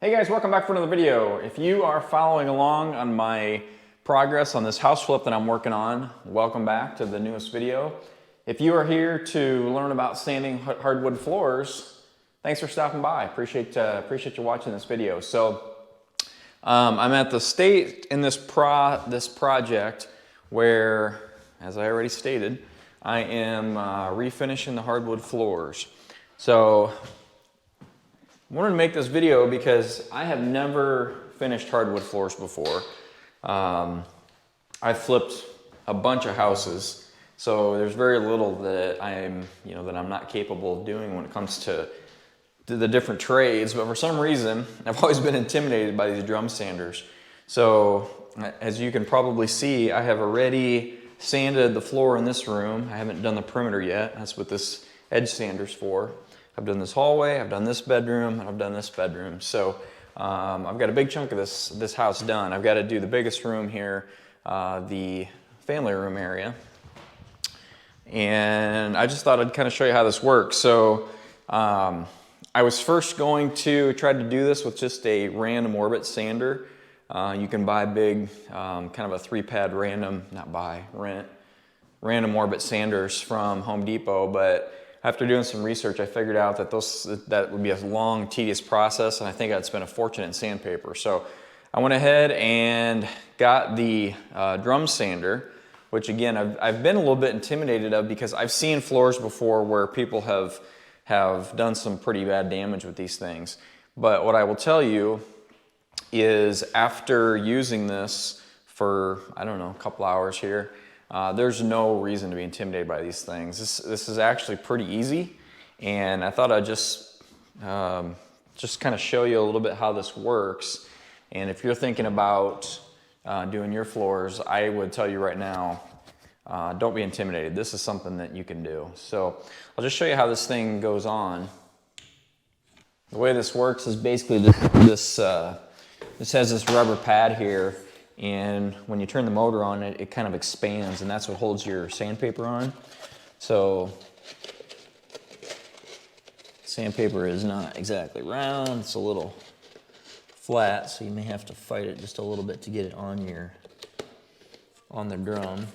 Hey guys, welcome back for another video. If you are following along on my progress on this house flip that I'm working on, welcome back to the newest video. If you are here to learn about sanding hardwood floors, thanks for stopping by. Appreciate you watching this video. So I'm at the state in this project where, as I already stated, I am refinishing the hardwood floors. So I wanted to make this video because I have never finished hardwood floors before. I've flipped a bunch of houses, so there's very little that I'm not capable of doing when it comes to the different trades. But for some reason, I've always been intimidated by these drum sanders. So as you can probably see, I have already sanded the floor in this room. I haven't done the perimeter yet. That's what this edge sander's for. I've done this hallway, I've done this bedroom, and I've done this bedroom. So I've got a big chunk of this house done. I've got to do the biggest room here, the family room area. And I just thought I'd kind of show you how this works. So I was first going to try to do this with just a random orbit sander. You can buy big, kind of a 3-pad rent random orbit sanders from Home Depot, but after doing some research, I figured out that that would be a long, tedious process, and I think I'd spend a fortune in sandpaper. So I went ahead and got the drum sander, which again, I've been a little bit intimidated of because I've seen floors before where people have done some pretty bad damage with these things. But what I will tell you is after using this for, I don't know, a couple hours here, there's no reason to be intimidated by these things. This is actually pretty easy, and I thought I'd just kind of show you a little bit how this works. And if you're thinking about doing your floors, I would tell you right now, don't be intimidated. This is something that you can do. So I'll just show you how this thing goes on. The way this works is basically this has this rubber pad here. And when you turn the motor on, it kind of expands, and that's what holds your sandpaper on. So sandpaper is not exactly round, it's a little flat, so you may have to fight it just a little bit to get it on the drum.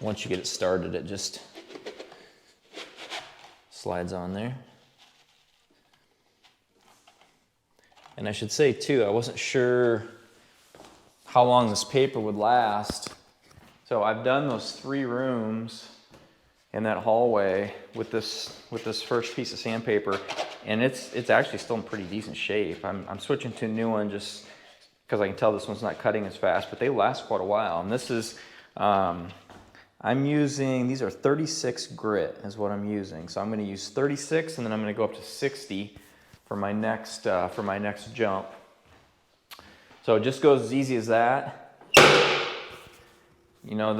Once you get it started, it just slides on there. And I should say too, I wasn't sure how long this paper would last. So I've done those 3 rooms in that hallway with this first piece of sandpaper, and it's actually still in pretty decent shape. I'm switching to a new one just because I can tell this one's not cutting as fast, but they last quite a while. And this is I'm using, these are 36 grit is what I'm using. So I'm going to use 36, and then I'm going to go up to 60 for my next jump. So it just goes as easy as that. You know,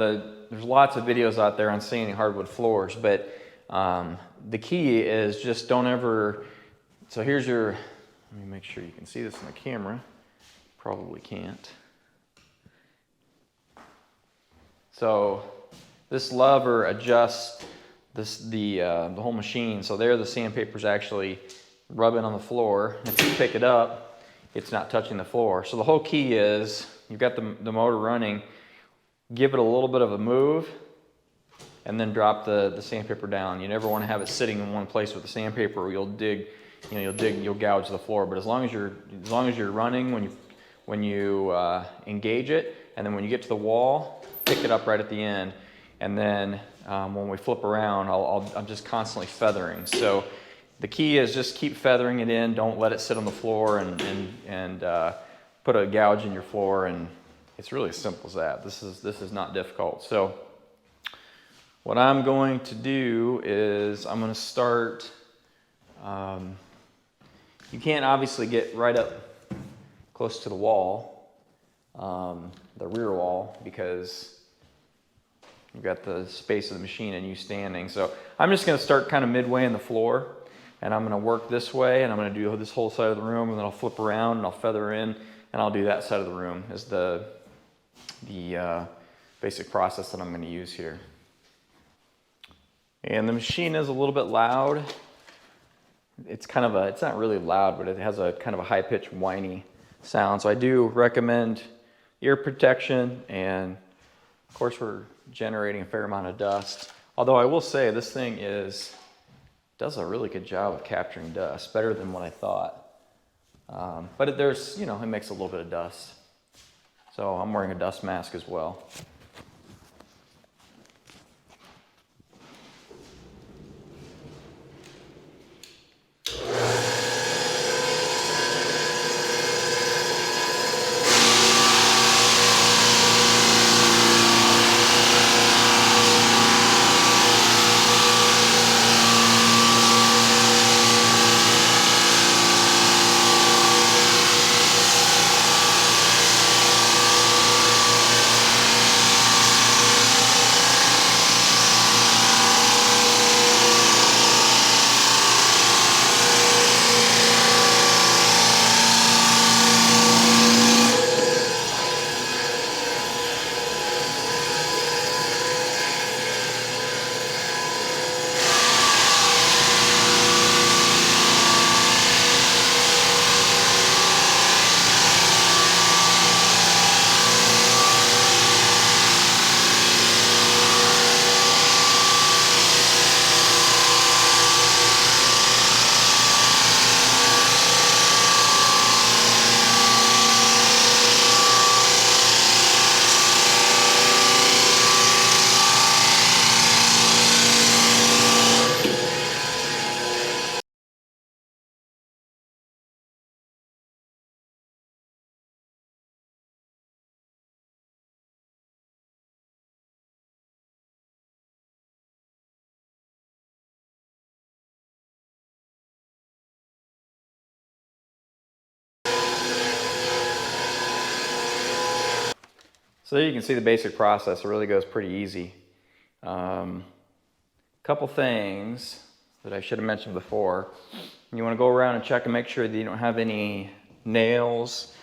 there's lots of videos out there on sanding hardwood floors, but the key is just don't ever, so here's your, let me make sure you can see this on the camera. Probably can't. So this lever adjusts the whole machine. So there the sandpaper's actually rubbing on the floor. If you pick it up, it's not touching the floor. So the whole key is, you've got the motor running, give it a little bit of a move, and then drop the sandpaper down. You never want to have it sitting in one place with the sandpaper, or you'll gouge the floor. But as long as you're running when you engage it, and then when you get to the wall, pick it up right at the end. And then when we flip around, I'm just constantly feathering. So the key is just keep feathering it in. Don't let it sit on the floor and put a gouge in your floor. And it's really as simple as that. This is not difficult. So what I'm going to do is I'm going to start. You can't obviously get right up close to the wall, the rear wall, because you've got the space of the machine and you standing. So I'm just going to start kind of midway in the floor, and I'm going to work this way, and I'm going to do this whole side of the room, and then I'll flip around and I'll feather in, and I'll do that side of the room as the basic process that I'm going to use here. And the machine is a little bit loud. It's not really loud, but it has a kind of a high-pitched whiny sound. So I do recommend ear protection, and of course we're generating a fair amount of dust. Although I will say this thing does a really good job of capturing dust, better than what I thought. But it makes a little bit of dust. So I'm wearing a dust mask as well. So there you can see the basic process. It really goes pretty easy. Couple things that I should have mentioned before. You want to go around and check and make sure that you don't have any nails,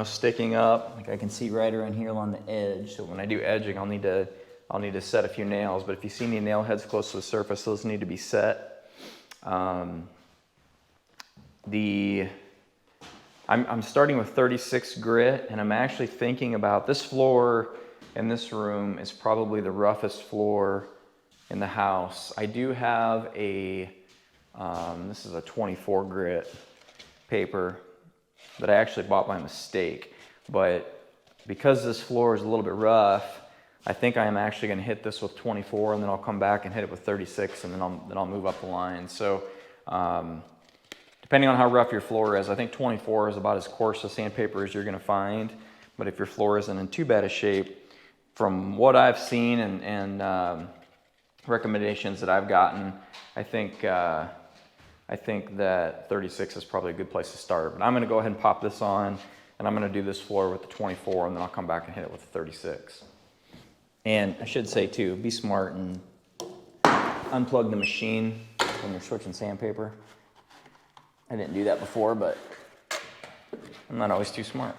sticking up. Like I can see right around here along the edge. So when I do edging, I'll need to set a few nails. But if you see any nail heads close to the surface, those need to be set. I'm starting with 36 grit, and I'm actually thinking about this floor in this room is probably the roughest floor in the house. I do have this is a 24 grit paper that I actually bought by mistake, but because this floor is a little bit rough, I think I am actually going to hit this with 24, and then I'll come back and hit it with 36, and then I'll move up the line. So depending on how rough your floor is, I think 24 is about as coarse a sandpaper as you're going to find. But if your floor isn't in too bad a shape, from what I've seen and recommendations that I've gotten, I think that 36 is probably a good place to start. But I'm going to go ahead and pop this on, and I'm going to do this floor with the 24, and then I'll come back and hit it with the 36. And I should say too, be smart and unplug the machine when you're switching sandpaper. I didn't do that before, but I'm not always too smart.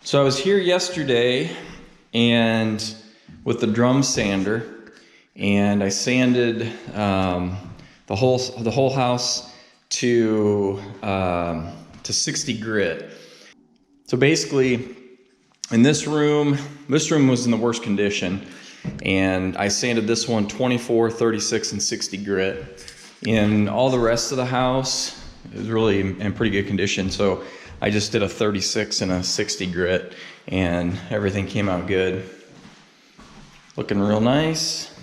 So I was here yesterday and with the drum sander, and I sanded the whole house to 60 grit. So basically, in this room was in the worst condition, and I sanded this one 24, 36, and 60 grit. In all the rest of the house, it was really in pretty good condition. So I just did a 36 and a 60 grit, and everything came out good. Looking real nice.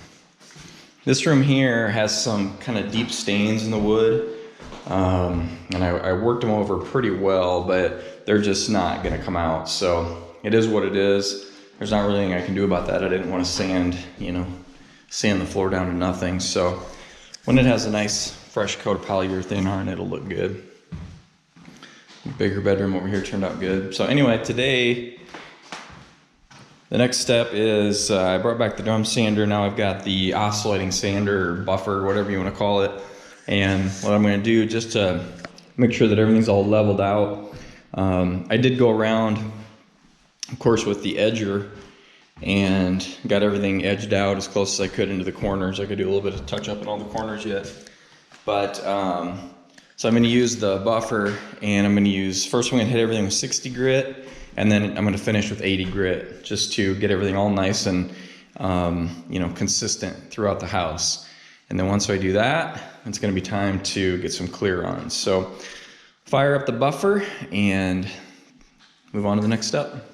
This room here has some kind of deep stains in the wood. And I worked them over pretty well, but they're just not gonna come out. So it is what it is. There's not really anything I can do about that. I didn't want to sand, sand the floor down to nothing. So when it has a nice fresh coat of polyurethane on it, it'll look good. Bigger bedroom over here turned out good. So anyway, today, the next step is I brought back the drum sander. Now I've got the oscillating sander or buffer, whatever you want to call it. And what I'm going to do just to make sure that everything's all leveled out, I did go around, of course, with the edger and got everything edged out as close as I could into the corners. I could do a little bit of touch up in all the corners yet. But so I'm going to use the buffer, and I'm going to use, first I'm going to hit everything with 60 grit, and then I'm going to finish with 80 grit just to get everything all nice and consistent throughout the house. And then once I do that, it's going to be time to get some clear on. So fire up the buffer and move on to the next step.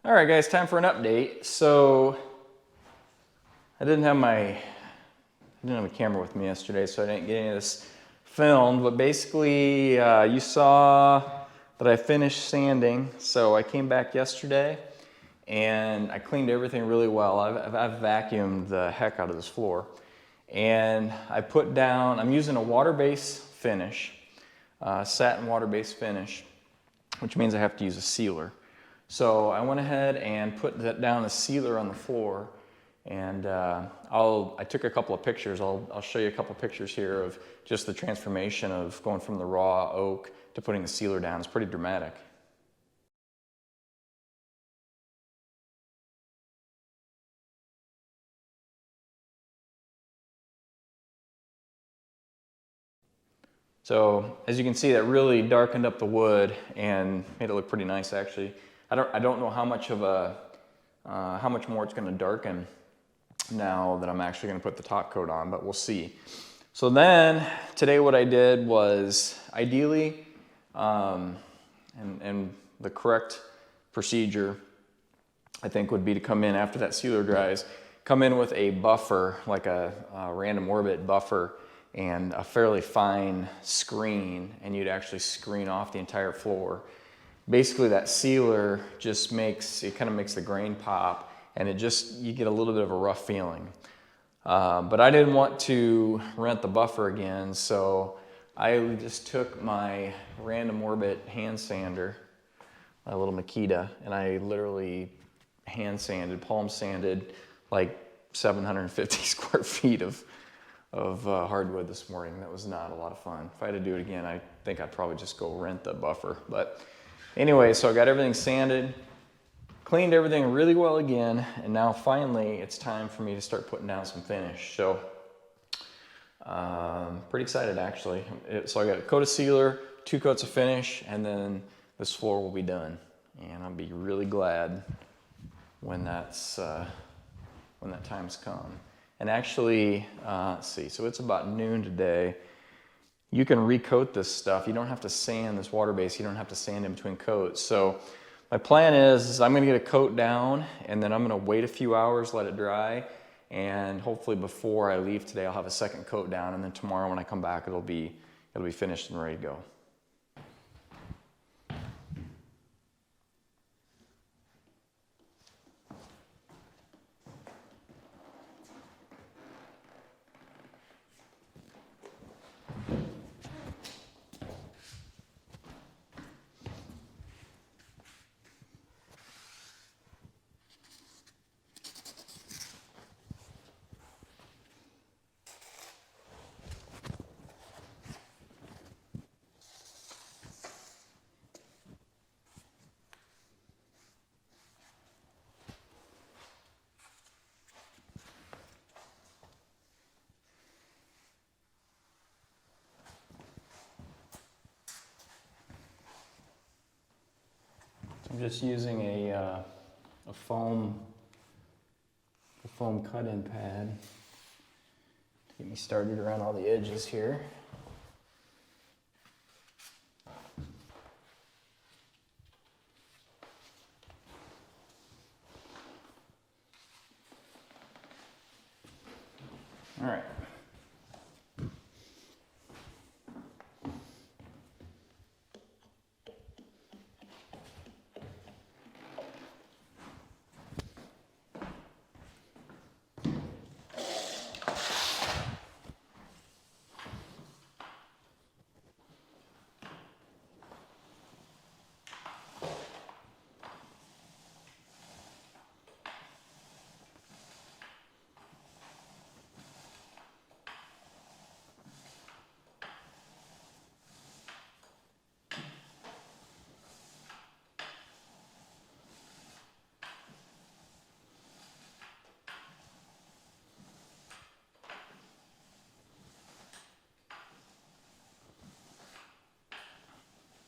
All right, guys, time for an update. So I didn't have a camera with me yesterday, so I didn't get any of this filmed. But basically, you saw that I finished sanding. So I came back yesterday and I cleaned everything really well. I've vacuumed the heck out of this floor. And I put down, I'm using a water-based finish, satin water-based finish, which means I have to use a sealer. So I went ahead and put that down a sealer on the floor, and I took a couple of pictures. I'll show you a couple of pictures here of just the transformation of going from the raw oak to putting the sealer down. It's pretty dramatic. So as you can see, that really darkened up the wood and made it look pretty nice, actually. I don't know how much more it's going to darken now that I'm actually going to put the top coat on, but we'll see. So then today what I did was, ideally, and the correct procedure I think would be to come in after that sealer dries, come in with a buffer, like a random orbit buffer, and a fairly fine screen, and you'd actually screen off the entire floor. Basically that sealer just kind of makes the grain pop, and you get a little bit of a rough feeling. But I didn't want to rent the buffer again, so I just took my random orbit hand sander, my little Makita, and I literally palm sanded like 750 square feet of hardwood this morning. That was not a lot of fun. If I had to do it again, I think I'd probably just go rent the buffer. But anyway, so I got everything sanded, cleaned everything really well again, and now finally it's time for me to start putting down some finish. So pretty excited actually. So I got a coat of sealer, 2 coats of finish, and then this floor will be done. And I'll be really glad when that time's come. And actually, let's see, so it's about noon today. You can recoat this stuff. You don't have to sand this water base. You don't have to sand in between coats. So my plan is I'm gonna get a coat down, and then I'm gonna wait a few hours, let it dry, and hopefully before I leave today, I'll have a second coat down, and then tomorrow when I come back, it'll be finished and ready to go. I'm just using a foam cut-in pad to get me started around all the edges here. All right.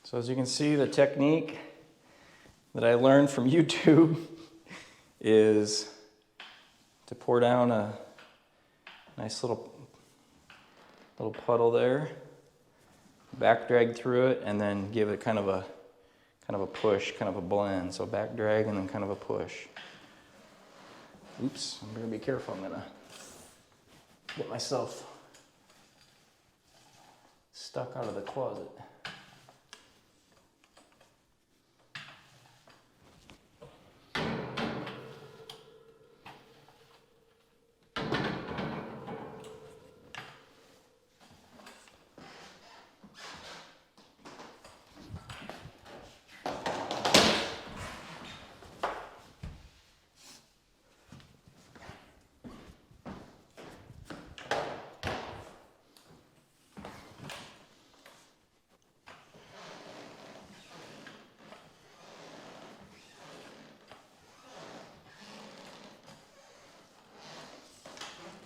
So as you can see, the technique that I learned from YouTube is to pour down a nice little puddle there, back drag through it, and then give it kind of a push, kind of a blend. So back drag and then kind of a push. Oops, I'm gonna be careful. I'm gonna get myself stuck out of the closet.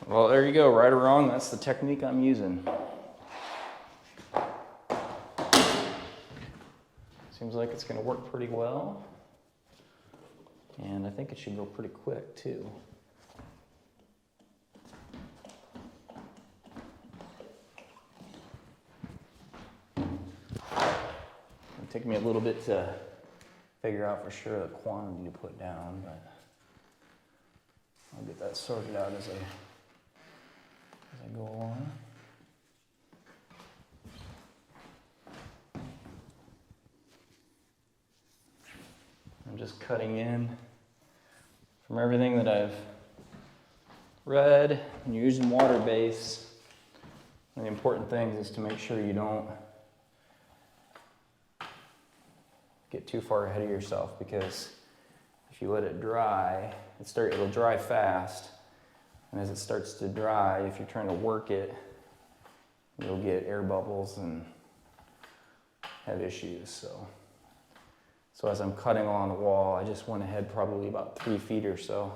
Well, there you go, right or wrong, that's the technique I'm using. Seems like it's gonna work pretty well. And I think it should go pretty quick too. It'll take me a little bit to figure out for sure the quantity to put down, but I'll get that sorted out as I go along. I'm just cutting in from everything that I've read. When you're using water base, one of the important things is to make sure you don't get too far ahead of yourself, because if you let it dry, it'll dry fast, And as it starts to dry, if you're trying to work it, you'll get air bubbles and have issues. So as I'm cutting along the wall, I just went ahead probably about 3 feet or so.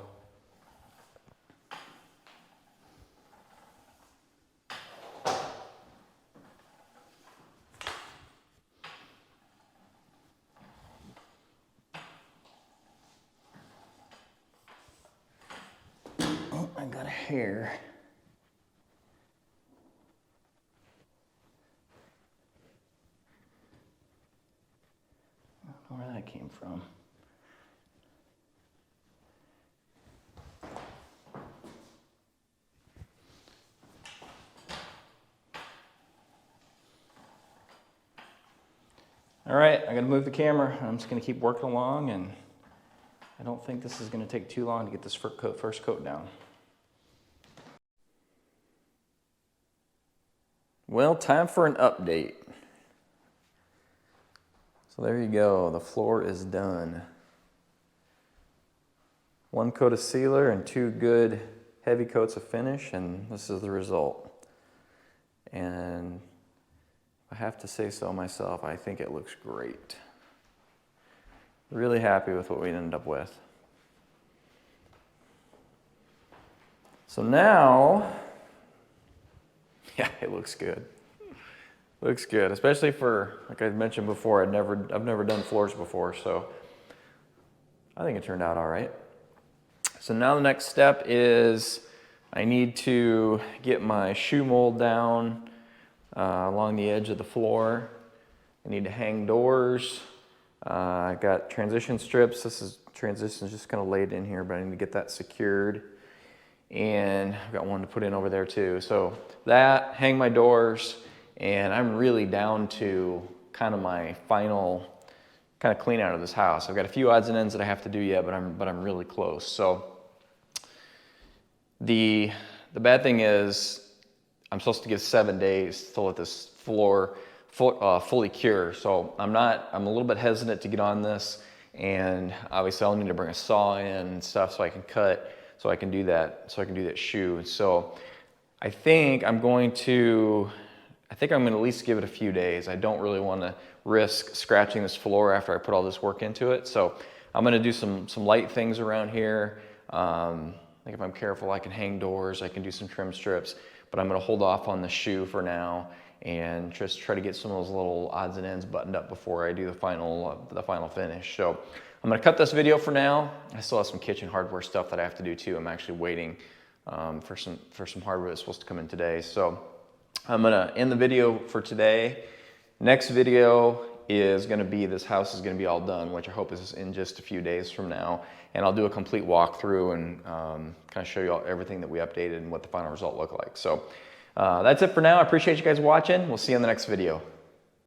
Oh, I got a hair. I don't know where that came from. All right, I gotta move the camera. I'm just gonna keep working along, and I don't think this is gonna take too long to get this first coat down. Well, time for an update. So there you go, the floor is done. 1 coat of sealer and 2 good heavy coats of finish, and this is the result. And I have to say so myself, I think it looks great. Really happy with what we ended up with. So now, yeah, it looks good. Looks good, especially for, like I mentioned before, I've never done floors before, so I think it turned out all right. So now the next step is I need to get my shoe mold down along the edge of the floor. I need to hang doors. I got transition strips. Transition is just kind of laid in here, but I need to get that secured. And I've got one to put in over there too. So that, hang my doors, and I'm really down to kind of my final kind of clean out of this house. I've got a few odds and ends that I have to do yet, but I'm really close. So the bad thing is I'm supposed to give 7 days to let this floor fully cure. So I'm a little bit hesitant to get on this, and obviously I'll need to bring a saw in and stuff so I can cut, so I can do that shoe. So I think I'm going to at least give it a few days. I don't really want to risk scratching this floor after I put all this work into it. So I'm going to do some light things around here. I think if I'm careful, I can hang doors, I can do some trim strips, but I'm going to hold off on the shoe for now and just try to get some of those little odds and ends buttoned up before I do the final finish. So I'm going to cut this video for now. I still have some kitchen hardware stuff that I have to do too. I'm actually waiting for some hardware that's supposed to come in today. So I'm going to end the video for today. Next video is going to be, this house is going to be all done, which I hope is in just a few days from now. And I'll do a complete walkthrough and kind of show you all everything that we updated and what the final result looked like. So that's it for now. I appreciate you guys watching. We'll see you in the next video.